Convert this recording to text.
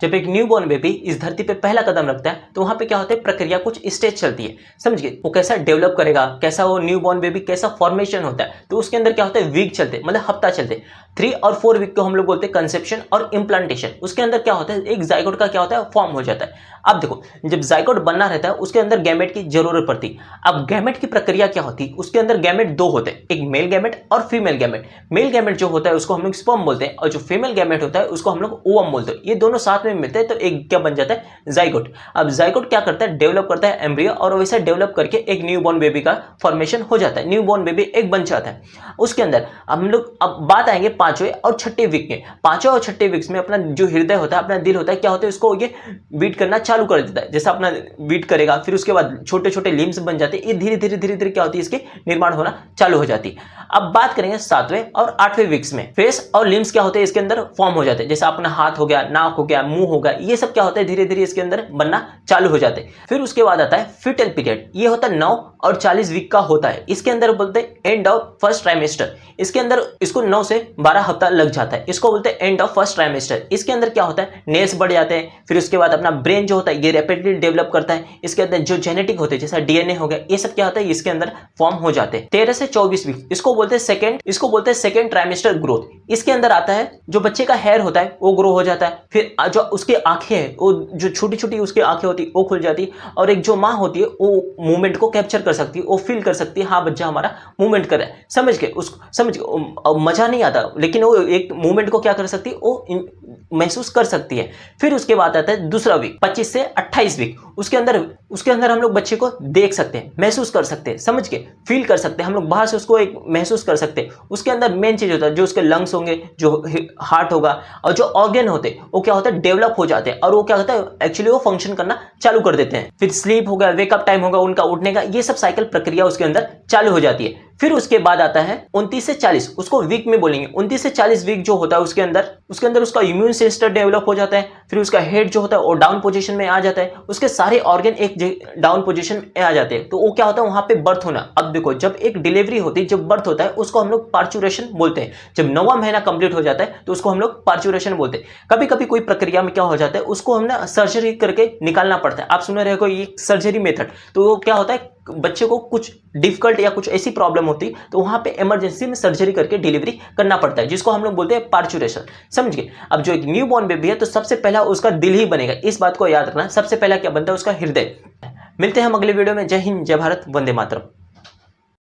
जब एक new born baby इस धरती पे पहला कदम रखता है तो वहां पे क्या होता है, प्रक्रिया कुछ स्टेज चलती है। समझ गए, वो कैसा डेवलप करेगा, कैसा वो न्यू बॉर्न बेबी कैसा फॉर्मेशन होता है। तो उसके अंदर क्या होता है, वीक चलते मतलब हफ्ता चलते। 3 और 4 वीक को हम लोग बोलते हैं कंसेप्शन और इम्प्लांटेशन। उसके अंदर क्या होता है, एक जाइगोट का क्या होता है, फॉर्म हो जाता है। अब देखो, जब जाइगोट बनना रहता है उसके अंदर गैमेट की जरूरत पड़ती है। अब गैमेट की प्रक्रिया क्या होती है, उसके अंदर गैमेट 2 होते हैं, एक मेल गैमेट और फीमेल गैमेट। मेल गैमेट जो होता है उसको हम लोग स्पर्म बोलते हैं और जो फीमेल गैमेट होता है उसको हम लोग ओवम बोलते हैं। ये दोनों साथ में मिलते हैं तो एक क्या बन जाता है, जाइगोट। अब जाइगोट क्या करता है, डेवलप करता है एम्ब्रियो और वैसा डेवलप करके एक न्यू बॉर्न बेबी का फॉर्मेशन हो जाता है। न्यू बॉर्न बेबी एक बन जाता है। उसके अंदर हम लोग अब बात आएंगे 5वें और 6ठे वीक में। 5वें और 6ठे वीक में अपना जो हृदय होता है, अपना दिल होता है, क्या होता है, उसको ये बीट करना चालू कर देता है। जैसा अपना बीट करेगा फिर उसके बाद छोटे छोटे लिम्स बन जाते हैं। ये धीरे धीरे धीरे धीरे क्या होती है, इसके निर्माण होना चालू हो जाती है। अब बात करेंगे 7वें और 8वें वीक्स में। फेस और लिम्स क्या होते हैं, इसके अंदर फॉर्म हो जाते हैं। जैसा अपना हाथ हो गया, नाक हो गया, मुंह हो गया, ये सब क्या होता है, धीरे धीरे इसके अंदर बनना चालू हो जाते हैं। फिर उसके बाद आता है फीटल पीरियड। ये होता है 9 और 40 वीक का होता है। इसके अंदर बोलते हैं एंड ऑफ फर्स्ट ट्राइमेस्टर। इसके अंदर इसको 9 से 12 हफ्ता लग जाता है। इसको बोलते हैं एंड ऑफ फर्स्ट ट्राइमेस्टर। इसके अंदर क्या होता है, नेल्स बढ़ जाते हैं। फिर उसके बाद अपना ब्रेन जो होता है ये रैपिडली डेवलप करता है। इसके अंदर जो जेनेटिक होते हैं जैसा डीएनए हो गया, ये सब क्या होता है, इसके अंदर फॉर्म हो जाते हैं। 13 से 24 वीक इसको बोलते हैं सेकेंड ट्राइमेस्टर ग्रोथ। इसके अंदर आता है जो बच्चे का हेयर होता है वो ग्रो हो जाता है। फिर जो उसकी आंखें हैं, वो जो छोटी छोटी उसकी आंखें होती है वो खुल जाती है। और एक जो माँ होती है वो मूवमेंट को कैप्चर कर सकती है, वो फील कर सकती है, हाँ बच्चा हमारा मूवमेंट कर रहा है। समझ के मजा नहीं आता, लेकिन वो एक मूवमेंट को क्या कर सकती है, वो महसूस कर सकती है। फिर उसके बाद आता है दूसरा वीक, 25 से 28 वीक। उसके अंदर हम लोग बच्चे को देख सकते हैं, महसूस कर सकते हैं, समझ के फील कर सकते हैं। हम लोग बाहर से उसको एक महसूस कर सकते हैं। उसके अंदर मेन चीज होता है जो उसके लंग्स होंगे, जो हार्ट होगा और जो ऑर्गन होते हैं वो क्या होता है, डेवलप हो जाते हैं और वो क्या होता है, एक्चुअली वो फंक्शन करना चालू कर देते हैं। फिर स्लीप हो गया, वेकअप टाइम होगा उनका उठने का, ये सब साइकिल प्रक्रिया उसके अंदर चालू हो जाती है। फिर उसके बाद आता है 29 से 40, उसको वीक में बोलेंगे। 29 से 40 वीक जो होता है उसके अंदर उसका इम्यून सिस्टम डेवलप हो जाता है। फिर उसका हेड जो होता है वो डाउन पोजीशन में आ जाता है। उसके सारे ऑर्गन एक डाउन पोजीशन में आ जाते हैं। तो वो क्या होता है, वहां पे बर्थ होना। अब देखो, जब एक डिलीवरी होती है, जब बर्थ होता है उसको हम लोग पार्चुरेशन बोलते हैं। जब 9वां महीना कंप्लीट हो जाता है तो उसको हम लोग पार्चुरेशन बोलते हैं। कभी कभी कोई प्रक्रिया में क्या हो जाता है, उसको हमने सर्जरी करके निकालना पड़ता है। आप सुन रहे हो ये सर्जरी मेथड, तो वो क्या होता है, बच्चे को कुछ डिफिकल्ट या कुछ ऐसी प्रॉब्लम होती तो वहां पे इमरजेंसी में सर्जरी करके डिलीवरी करना पड़ता है, जिसको हम लोग बोलते हैं पार्चुरेशन। समझ गए। अब जो एक न्यू बॉर्न बेबी है तो सबसे पहला उसका दिल ही बनेगा, इस बात को याद रखना। सबसे पहला क्या बनता है, उसका हृदय। मिलते हैं हम अगले वीडियो में। जय हिंद, जय भारत, वंदे मातरम।